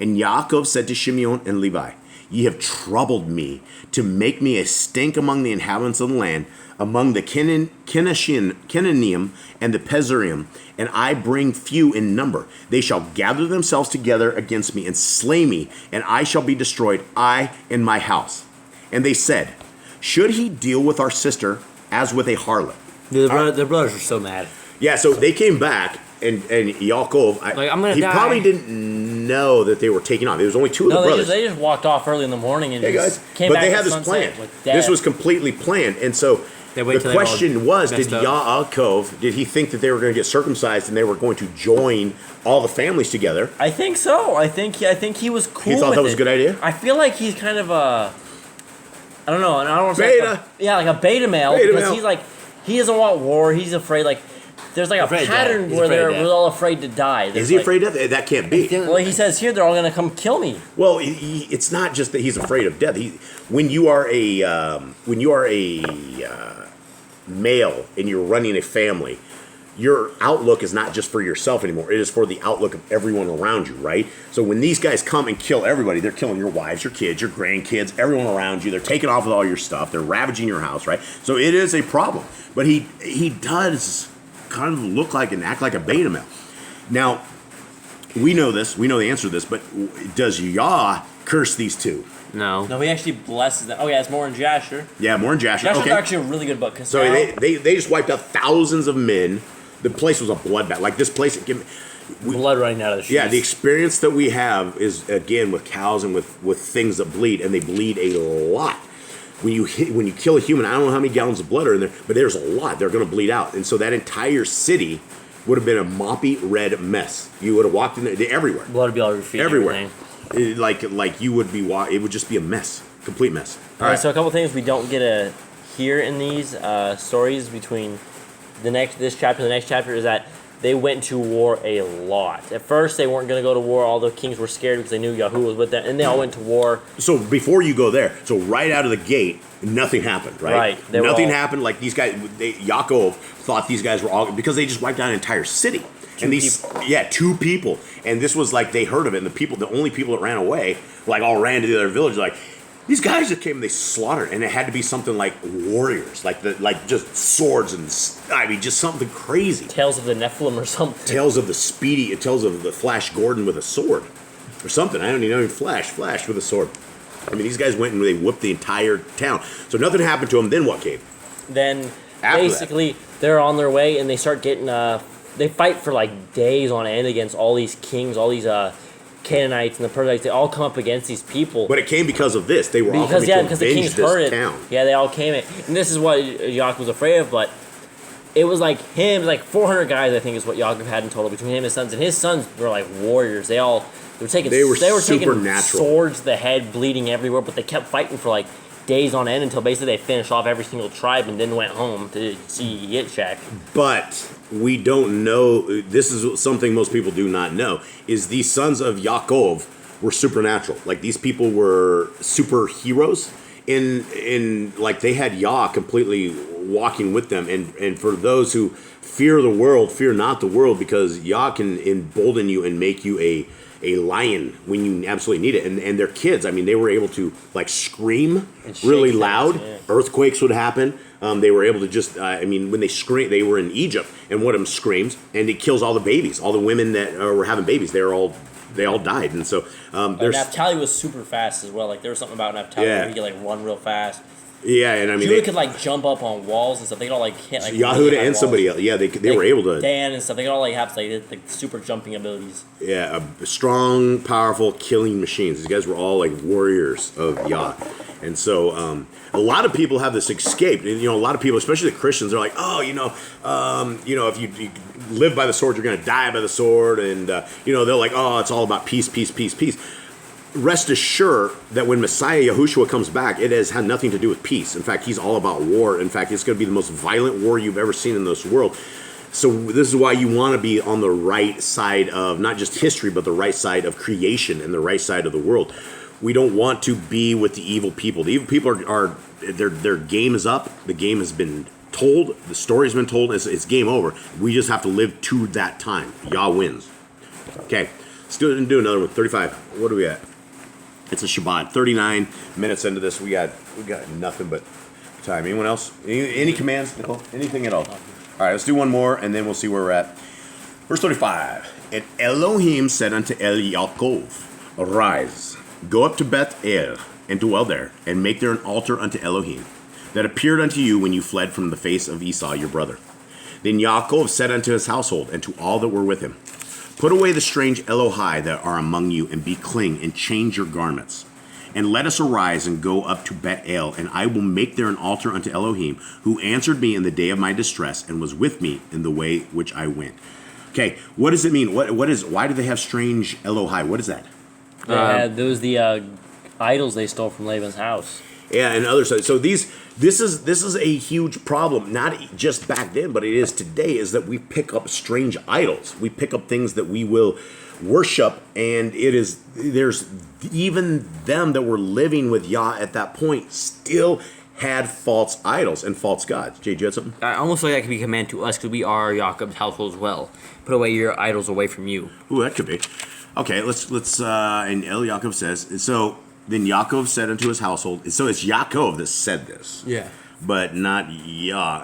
And Yaakov said to Shimeon and Levi, Ye have troubled me to make me a stink among the inhabitants of the land, among the Canaanium and the Perizim, and I bring few in number. They shall gather themselves together against me and slay me, and I shall be destroyed, I and my house. And they said, Should he deal with our sister as with a harlot? Their brothers are so mad. Yeah, so they came back, and Yaakov, I'm gonna he die. probably didn't know that they were taking off. There was only two of the brothers. They just walked off early in the morning and Hey guys, just came but back they at had this sunset plan. with death. This was completely planned, and so They wait the till they all question was: Did messed up. Yaakov did he think that they were going to get circumcised and they were going to join all the families together? I think so. I think he was cool. He thought with that was it. a good idea. I feel like he's kind of a, I don't know, and I don't want to say Beta. like a beta male Beta because male. he's like he doesn't want war. He's afraid like there's like Afraid a of death. pattern He's where afraid of they're death. all afraid to die. Is There's he like- afraid of that? That can't be. Well, he says here they're all gonna come kill me. Well, it's not just that he's afraid of death. When you are a male and you're running a family, your outlook is not just for yourself anymore. It is for the outlook of everyone around you, right? So when these guys come and kill everybody, they're killing your wives, your kids, your grandkids, everyone around you. They're taking off with all your stuff. They're ravaging your house, right? So it is a problem. But he does kind of look like and act like a beta male. Now, we know this. We know the answer to this. But does Yah curse these two? No. No, he actually blesses them. Oh yeah, it's more in Jasher. Yeah, more in Jasher. Jasher's Okay. actually a really good book. 'Cause So now- they just wiped out thousands of men. The place was a bloodbath. Like this place, Blood running out of the sheets. yeah. The experience that we have is again with cows and with things that bleed, and they bleed a lot. When you kill a human, I don't know how many gallons of blood are in there, but there's a lot. They're going to bleed out, and so that entire city would have been a moppy red mess. You would have walked in there everywhere, Blood would be all over your feet. and everywhere. everything. Like you would be. It would just be a mess, complete mess. All right, so a couple things we don't get to hear in these stories between this chapter and the next chapter is that they went to war a lot. At first, they weren't going to go to war. All the kings were scared because they knew Yahuwah was with them, and they all went to war. So before you go there, so right out of the gate, nothing happened, right? Right. Nothing happened. Like these guys, Yaakov thought these guys were all because they just wiped out an entire city. Two people, and this was like they heard of it, and the only people that ran away, like all ran to the other village, like these guys that came, they slaughtered, and it had to be something like warriors, like just swords and just something crazy. Tales of the Nephilim or something. Tales of the Flash Gordon with a sword, or something. I don't even know Flash with a sword. I mean, these guys went and they whooped the entire town. So nothing happened to them. Then what came? Then After basically they're on their way, and they start getting they fight for like days on end against all these kings, all these Canaanites and the Perizzites. They all come up against these people. But it came because of this. They were all coming because to the avenge kings this heard it. town. Yeah, they all came in, and this is what Yaakov was afraid of. But it was like him, like 400 guys, I think, is what Yaakov had in total between him and his sons. And his sons were like warriors. They were taking supernatural. swords to the head, bleeding everywhere. But they kept fighting for like days on end until basically they finished off every single tribe and then went home to see Yitzhak. But we don't know. This is something most people do not know. Is these sons of Yaakov were supernatural? Like these people were superheroes. In like they had Yah completely walking with them. And for those who fear the world, fear not the world, because Yah can embolden you and make you a lion when you absolutely need it. And their kids, I mean, they were able to like scream really things, loud. yeah. Earthquakes would happen. They were able to just, when they scream, they were in Egypt, and one of them screams, and it kills all the babies, all the women that were having babies. They all died, and so there's Naphtali was super fast as well. Like there was something about Naphtali where he could like run real fast. yeah, and I mean Judah could like jump up on walls and stuff. They could all like hit like Yahuda really high and somebody walls. else, yeah, they were able to, Dan and stuff. They could all like have like super jumping abilities. strong, powerful killing machines. These guys were all like warriors of Yah. And so a lot of people have this escape. And, a lot of people, especially the Christians, are like, oh, if you live by the sword, you're going to die by the sword. And, they're like, oh, it's all about peace, peace, peace, peace. Rest assured that when Messiah Yahushua comes back, it has had nothing to do with peace. In fact, he's all about war. In fact, it's going to be the most violent war you've ever seen in this world. So this is why you want to be on the right side of not just history, but the right side of creation and the right side of the world. We don't want to be with the evil people. The evil people are their game is up. The game has been told. The story's been told. It's game over. We just have to live to that time. Yah wins. Okay, let's do another one. 35. What are we at? It's a Shabbat. 39 minutes into this. We got nothing but time. Anyone else? Any commands, Nicole? Anything at all? All right, let's do one more, and then we'll see where we're at. Verse 35. And Elohim said unto Yaakov, Arise, go up to Beth-el, and dwell there, and make there an altar unto Elohim, that appeared unto you when you fled from the face of Esau your brother. Then Yaakov said unto his household, and to all that were with him, Put away the strange Elohai that are among you, and be clean, and change your garments. And let us arise and go up to Beth-el, and I will make there an altar unto Elohim, who answered me in the day of my distress, and was with me in the way which I went. Okay, what does it mean? Why do they have strange Elohai? What is that? Those the idols they stole from Laban's house. Yeah, and other stuff. So this is a huge problem, not just back then, but it is today, is that we pick up strange idols. We pick up things that we will worship, and there's even them that were living with Yah at that point still had false idols and false gods. Jay, you had something? I almost like that could be a command to us, because we are Jacob's household as well. Put away your idols away from you. Ooh, that could be. Okay, let's and El Yaakov says, so then Yaakov said unto his household, so it's Yaakov that said this. Yeah. But not Yah.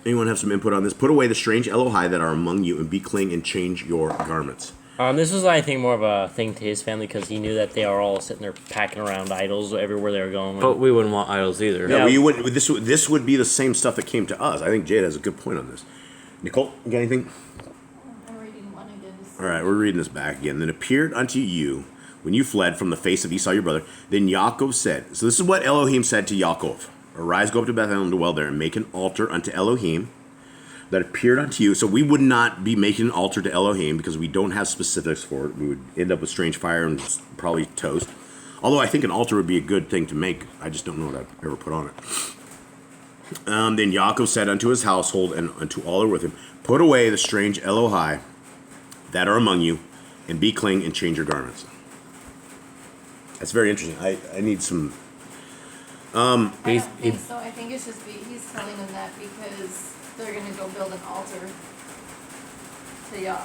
Anyone have some input on this? Put away the strange Elohai that are among you, and be clean, and change your garments. This was, I think, more of a thing to his family, because he knew that they are all sitting there packing around idols everywhere they were going. But we wouldn't want idols either. Yeah, you wouldn't. This would be the same stuff that came to us. I think Jade has a good point on this. Nicole, you got anything? I'm reading one again. All right, we're reading this back again. Then appeared unto you when you fled from the face of Esau your brother. Then Yaakov said, so this is what Elohim said to Yaakov. Arise, go up to Bethel and dwell there, and make an altar unto Elohim that appeared unto you. So we would not be making an altar to Elohim because we don't have specifics for it. We would end up with strange fire and probably toast. Although I think an altar would be a good thing to make. I just don't know what I've ever put on it. Then Yaakov said unto his household and unto all that were with him, Put away the strange Elohai that are among you, and be clean, and change your garments. That's very interesting. I need some... I don't think so. I think it's just he's telling them that because they're going to go build an altar to Yah.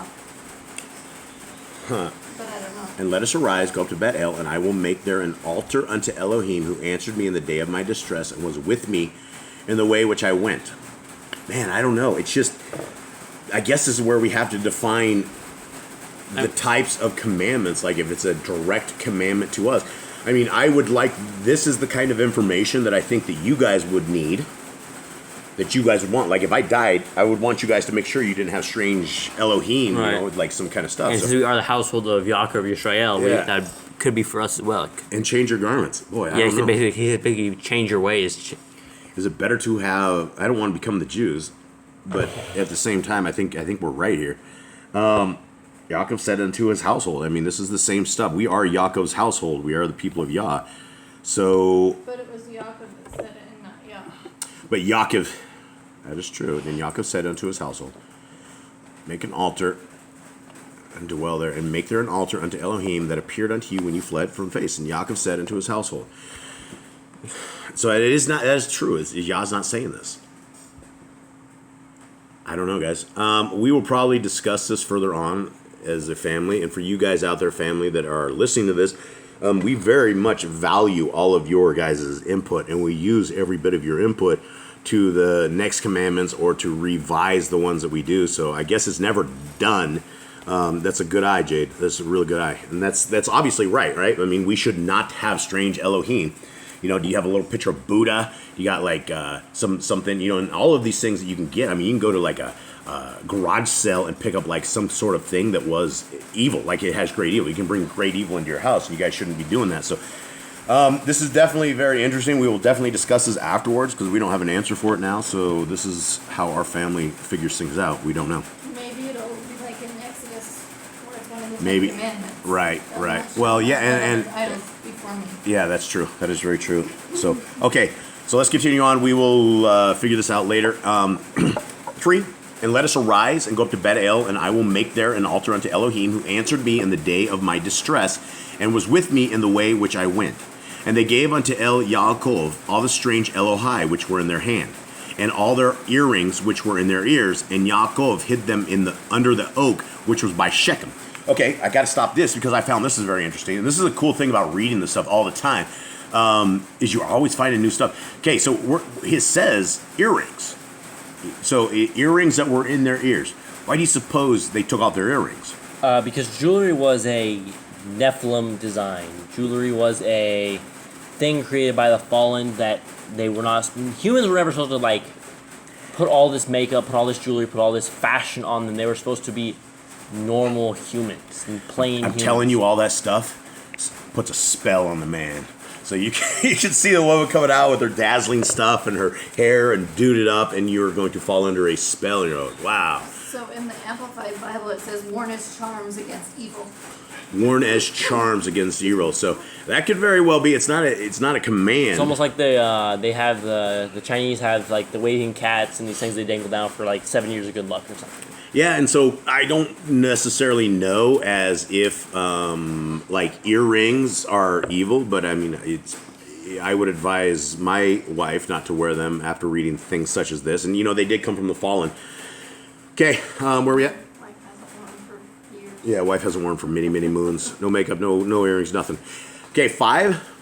Huh. But I don't know. And let us arise, go up to Beth-el, and I will make there an altar unto Elohim, who answered me in the day of my distress, and was with me in the way which I went. Man, I don't know. It's just... I guess this is where we have to define the types of commandments, like if it's a direct commandment to us. I mean, I would like... This is the kind of information that I think that you guys would need, that you guys would want. Like, if I died, I would want you guys to make sure you didn't have strange Elohim, right, like some kind of stuff. And since we are the household of Yaakov Yisrael, Yeah. that could be for us as well. And change your garments. Boy, I Yeah, don't know. he basically change your ways. Is it better to have... I don't want to become the Jews, but at the same time, I think we're right here. Yaakov said unto his household. I mean, this is the same stuff. We are Yaakov's household. We are the people of Yah. So... But it was Yaakov that said it and not Yah. But Yaakov... That is true. Then Yaakov said unto his household, Make an altar and dwell there, and make there an altar unto Elohim that appeared unto you when you fled from face. And Yaakov said unto his household. So it is not... That is true. Yah's not saying this. I don't know, guys. We will probably discuss this further on as a family. And for you guys out there, family, that are listening to this, we very much value all of your guys' input. And we use every bit of your input to the next commandments or to revise the ones that we do. So I guess it's never done. That's a good eye, Jade. That's a really good eye. And that's obviously right? I mean, we should not have strange Elohim. You know, do you have a little picture of Buddha? You got like something, you know, and all of these things that you can get. I mean, you can go to like a garage sale and pick up like some sort of thing that was evil, like it has great evil. You can bring great evil into your house, and you guys shouldn't be doing that. So this is definitely very interesting. We will definitely discuss this afterwards because we don't have an answer for it now. So this is how our family figures things out. We don't know. Maybe it'll be like in Exodus, where it's one of the Maybe. 10 Commandments. Right. I'm not sure. Well, yeah, and Idols before me. yeah, that's true. That is very true. So, okay. So let's continue on. We will figure this out later. 3, and let us arise and go up to Bethel, and I will make there an altar unto Elohim, who answered me in the day of my distress, and was with me in the way which I went. And they gave unto El Yaakov all the strange Elohai which were in their hand, and all their earrings which were in their ears, and Yaakov hid them under the oak which was by Shechem. Okay, I got to stop this because I found this is very interesting, and this is a cool thing about reading this stuff all the time. Is you're always finding new stuff. Okay, so it says earrings. So earrings that were in their ears. Why do you suppose they took off their earrings? Because jewelry was a Nephilim design. Jewelry was a thing created by the fallen that they were not. Humans were never supposed to like put all this makeup, put all this jewelry, put all this fashion on them. They were supposed to be normal humans and plain. I'm telling you, all that stuff puts a spell on the man. So you can see the woman coming out with her dazzling stuff and her hair and duded up, and you're going to fall under a spell. And you're like, wow. So in the Amplified Bible, it says, warn as charms against evil. Worn as charms against evil. So that could very well be. It's not a command. It's almost like they have the Chinese have like the waving cats and these things they dangle down for like 7 years of good luck or something. Yeah, and so I don't necessarily know as if like earrings are evil, but I mean I would advise my wife not to wear them after reading things such as this. And you know they did come from the fallen. Okay, where are we at? Wife hasn't worn for years. Yeah, wife hasn't worn for many moons. No makeup, no earrings, nothing. Okay, 5.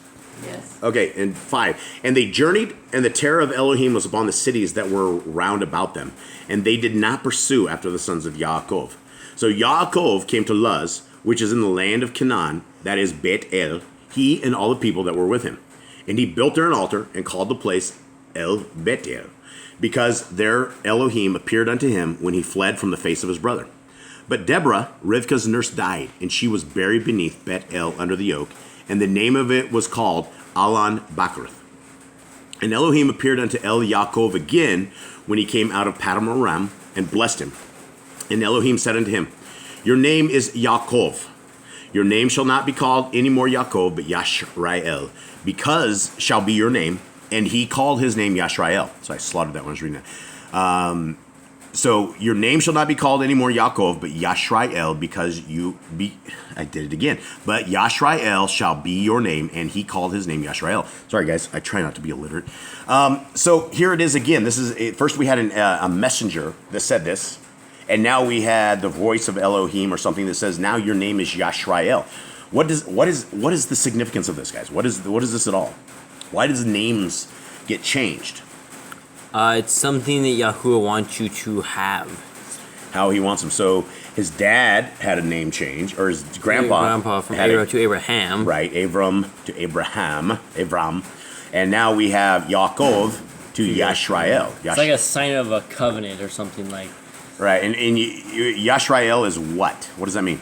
Yes. Okay, and 5. And they journeyed, and the terror of Elohim was upon the cities that were round about them. And they did not pursue after the sons of Yaakov. So Yaakov came to Luz, which is in the land of Canaan, that is Bet El, he and all the people that were with him. And he built there an altar and called the place El Betel, because there Elohim appeared unto him when he fled from the face of his brother. But Deborah, Rivka's nurse, died, and she was buried beneath Bet El under the oak, and the name of it was called Alan Bakrath. And Elohim appeared unto El Yaakov again when he came out of Padam Aram, and blessed him. And Elohim said unto him, your name is Yaakov. Your name shall not be called any more Yaakov, but Yashrael, because shall be your name. And he called his name Yashrael. So I slaughtered that when I was reading that. So your name shall not be called any more Yaakov, but Yashrael, because you be. I did it again. But Yashrael shall be your name, and he called his name Yashrael. Sorry, guys. I try not to be illiterate. So here it is again. This is first we had a messenger that said this, and now we had the voice of Elohim or something that says now your name is Yashrael. What is the significance of this, guys? What is this at all? Why does names get changed? It's something that Yahuwah wants you to have. How he wants them. So his dad had a name change, or his grandpa from had Abram to Abraham. Right, Abram to Abram. And now we have Yaakov to Yashrael. It's like a sign of a covenant or something like. Right, and Yashrael is what? What does that mean?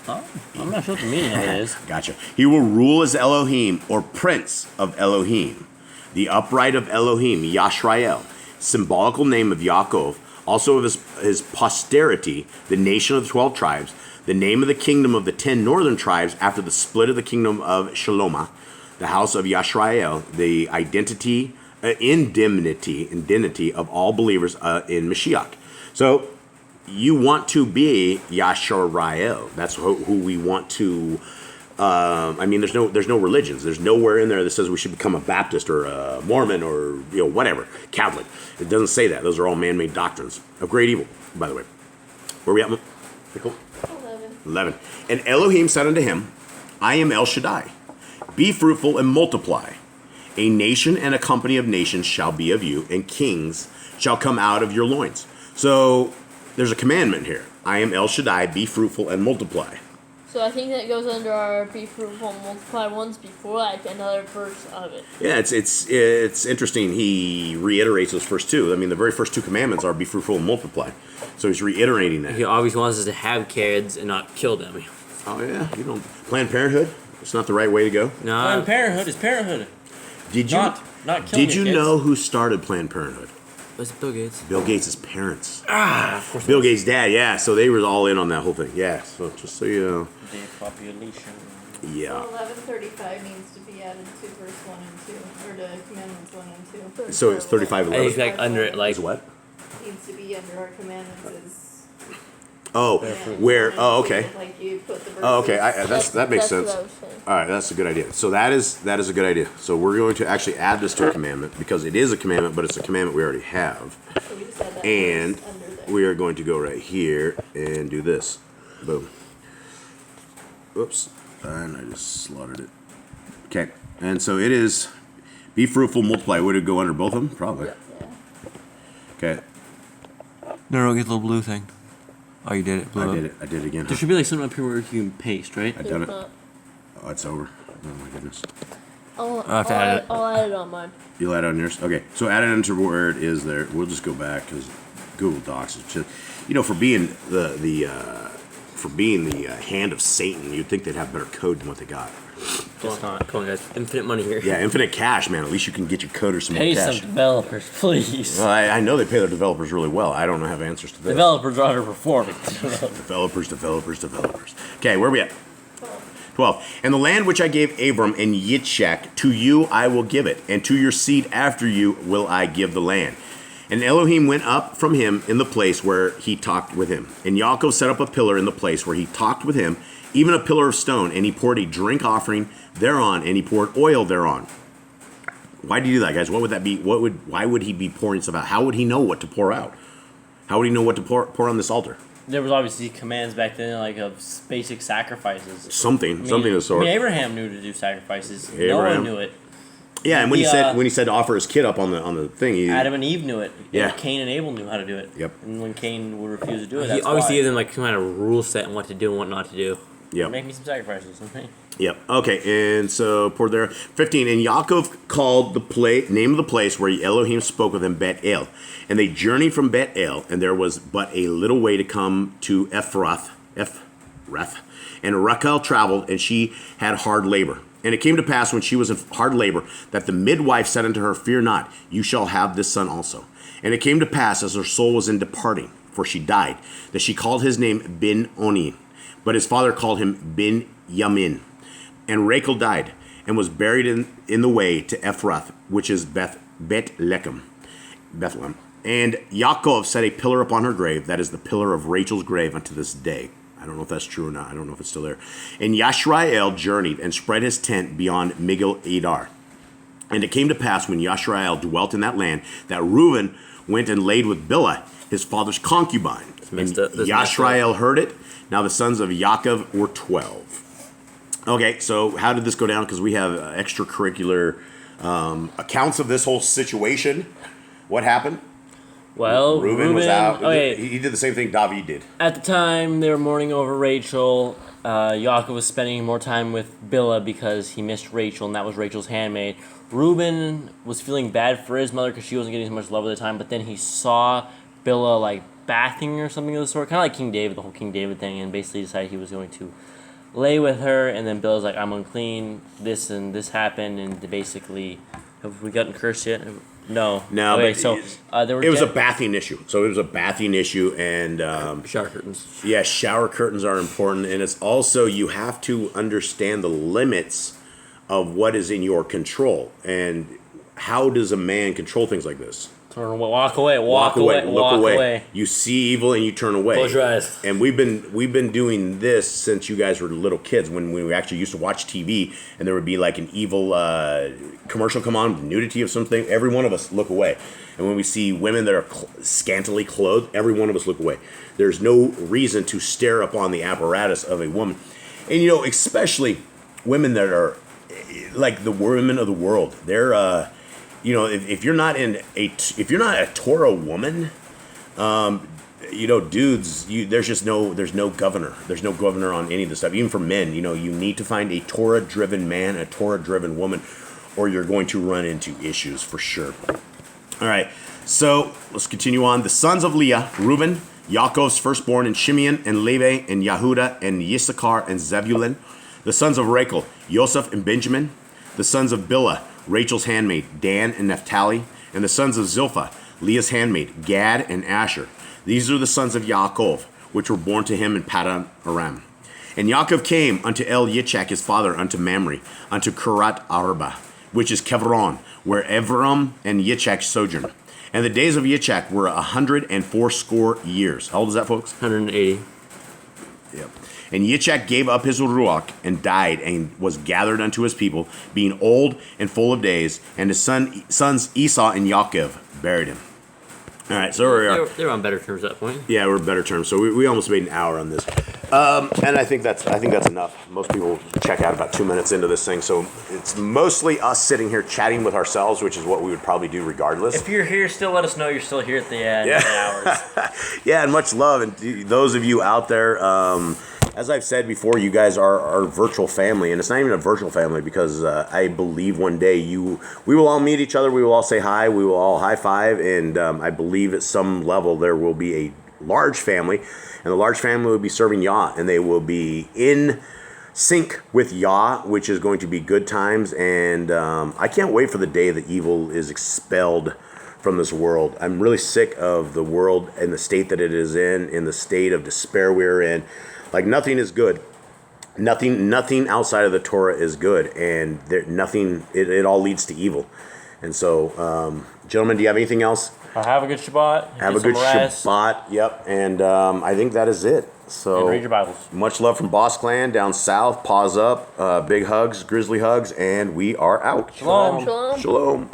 Oh, I'm not sure what the meaning of it is. Gotcha. He will rule as Elohim, or Prince of Elohim, the upright of Elohim, Yashrael, symbolical name of Yaakov, also of his posterity, the nation of the 12 tribes, the name of the kingdom of the 10 northern tribes after the split of the kingdom of Shalomah, the house of Yashrael, the indemnity of all believers in Mashiach. So you want to be Yashrael. That's who we want to. I mean, there's no religions. There's nowhere in there that says we should become a Baptist or a Mormon or whatever, Catholic. It doesn't say that. Those are all man-made doctrines of great evil. By the way, where are we at? Cool. 11. And Elohim said unto him, I am El Shaddai. Be fruitful and multiply. A nation and a company of nations shall be of you, and kings shall come out of your loins. So there's a commandment here. I am El Shaddai. Be fruitful and multiply. So I think that goes under our be fruitful and multiply ones before like another verse of it. Yeah, it's interesting. He reiterates those first two. I mean, the very first two commandments are be fruitful and multiply. So he's reiterating that. He always wants us to have kids and not kill them. Oh yeah, you don't Planned Parenthood. It's not the right way to go. No, Planned Parenthood is parenthood. Did you Not killing Did you your kids. know who started Planned Parenthood? was it Bill Gates? Bill Gates' parents. Of course. Bill Gates' dad. Yeah, so they were all in on that whole thing. Yeah, so just so you know. Depopulation. Yeah. 1135 needs to be added to verse 1 and 2, or to commandments 1 and 2. So it's 35 I think it's 11. like under it, like Is what? Needs to be under our commandments is. Oh, commandments where? 1 and Oh, 2, okay. Like you put the verses. Oh, okay. That makes That's sense. what I was saying. All right, that's a good idea. So that is a good idea. So we're going to actually add this to a commandment because it is a commandment, but it's a commandment we already have. So we just add that And verse under there. we are going to go right here and do this. Boom. Oops. And I just slaughtered it. Okay. And so it is be fruitful, multiply. Would it go under both of them? Probably. Yeah. Okay. no, get the little blue thing. Oh, you did it. I did it. I did it again. There should be like something up here where you can paste, right? I done it. There's not. Oh, it's over. Oh my goodness. I'll have to add it. I'll add it on mine. You'll add it on yours? Okay. So add it into where it is there. We'll just go back because Google Docs is just, for being the hand of Satan, you'd think they'd have better code than what they got. Just not. Come on, guys. Infinite money here. Yeah, infinite cash, man. At least you can get your coders some more Pay some cash. developers, please. Well, I know they pay their developers really well. I don't have answers to this. Developers are underperforming. Developers. Okay, where are we at? 12. And the land which I gave Abram and Yitzchak, to you I will give it, and to your seed after you will I give the land. And Elohim went up from him in the place where he talked with him. And Yaakov set up a pillar in the place where he talked with him, even a pillar of stone, and he poured a drink offering thereon, and he poured oil thereon. Why did he do that, guys? What would that be? Why would he be pouring stuff out? How would he know what to pour out? How would he know what to pour on this altar? There was obviously commands back then, like of basic sacrifices. Something of the sort. I mean, Abraham knew to do sacrifices. Abraham. Noah knew it. Yeah, and when he said to offer his kid up on the thing, Adam and Eve knew it. Yeah. Cain and Abel knew how to do it. Yep. And when Cain would refuse to do it, He that's obviously why. gave them like some kind of rule set on what to do and what not to do. Yep. Make me some sacrifices. Okay. Yep. Okay, and so poured there. 15. And Yaakov called the name of the place where Elohim spoke with him Bet-El. And they journeyed from Bet-El, and there was but a little way to come to Ephrath. And Rachel traveled, and she had hard labor. And it came to pass when she was in hard labor that the midwife said unto her, Fear not, you shall have this son also. And it came to pass as her soul was in departing, for she died, that she called his name Ben-Oni. But his father called him Ben-Yamin. And Rachel died, and was buried in the way to Ephrath, which is Bethlehem. And Yaakov set a pillar upon her grave, that is the pillar of Rachel's grave unto this day. I don't know if that's true or not. I don't know if it's still there. And Yashrael journeyed and spread his tent beyond Migdal-Edar. And it came to pass when Yashrael dwelt in that land that Reuben went and laid with Bilhah, his father's concubine. And Yashrael heard it. Now the sons of Yaakov were 12. Okay, so how did this go down? Because we have extracurricular accounts of this whole situation. What happened? Well, Reuben was out. Okay, He did the same thing David did. at the time they were mourning over Rachel. Yaakov was spending more time with Bilhah because he missed Rachel, and that was Rachel's handmaid. Reuben was feeling bad for his mother because she wasn't getting as much love at the time, but then he saw Bilhah like bathing or something of the sort, kind of like King David, the whole King David thing, and basically decided he was going to lay with her. And then Bilhah's like, I'm unclean, this and this happened, and basically, have we gotten cursed yet? No. No, Okay, but so there were it was a bathing issue. So it was a bathing issue, and Shower curtains. yeah, shower curtains are important, and it's also you have to understand the limits of what is in your control, and how does a man control things like this? walk away, walk away, look walk away. You see evil and you turn away. Close your eyes. And we've been doing this since you guys were little kids, when we actually used to watch TV, and there would be like an evil commercial come on, nudity of something. Every one of us look away. And when we see women that are scantily clothed, every one of us look away. There's no reason to stare upon the apparatus of a woman, and especially women that are like the women of the world. They're if you're not a Torah woman, dudes, there's no governor. There's no governor on any of this stuff. Even for men, you need to find a Torah-driven man, a Torah-driven woman, or you're going to run into issues for sure. All right, so let's continue on. The sons of Leah, Reuben, Yaakov's firstborn, and Shimeon, and Levi, and Yehuda, and Yissachar, and Zebulun. The sons of Rachel, Joseph and Benjamin. The sons of Bilhah, Rachel's handmaid, Dan and Naphtali. And the sons of Zilpah, Leah's handmaid, Gad and Asher. These are the sons of Yaakov, which were born to him in Paddan Aram. And Yaakov came unto YHWH his father, unto Mamre, unto Kirat Arba, which is Kevron, where Evram and YHWH sojourned. And the days of YHWH were 180 years. How old is that, folks? 180. Yep. And YHWH gave up his ruach and died, and was gathered unto his people, being old and full of days. And his sons Esau and Yaakov buried him. All right, so we are. They were on better terms at that point. Yeah, we're better terms. So we almost made an hour on this, and I think that's enough. Most people check out about 2 minutes into this thing, so it's mostly us sitting here chatting with ourselves, which is what we would probably do regardless. If you're here, still let us know you're still here at the end of the hours. Yeah, and much love, and those of you out there. As I've said before, you guys are our virtual family, and it's not even a virtual family because I believe one day we will all meet each other, we will all say hi, we will all high five, and I believe at some level there will be a large family, and the large family will be serving Yah, and they will be in sync with Yah, which is going to be good times, and I can't wait for the day that evil is expelled from this world. I'm really sick of the world and the state that it is in the state of despair we're in. Like, nothing is good. Nothing outside of the Torah is good, and it all leads to evil. And so, gentlemen, do you have anything else? Have a good Shabbat. Have a good Shabbat. Yep. And I think that is it. So, and read your Bibles. Much love from Boss Clan down south. Paws up. Big hugs, grizzly hugs, and we are out. Shalom. Shalom. Shalom.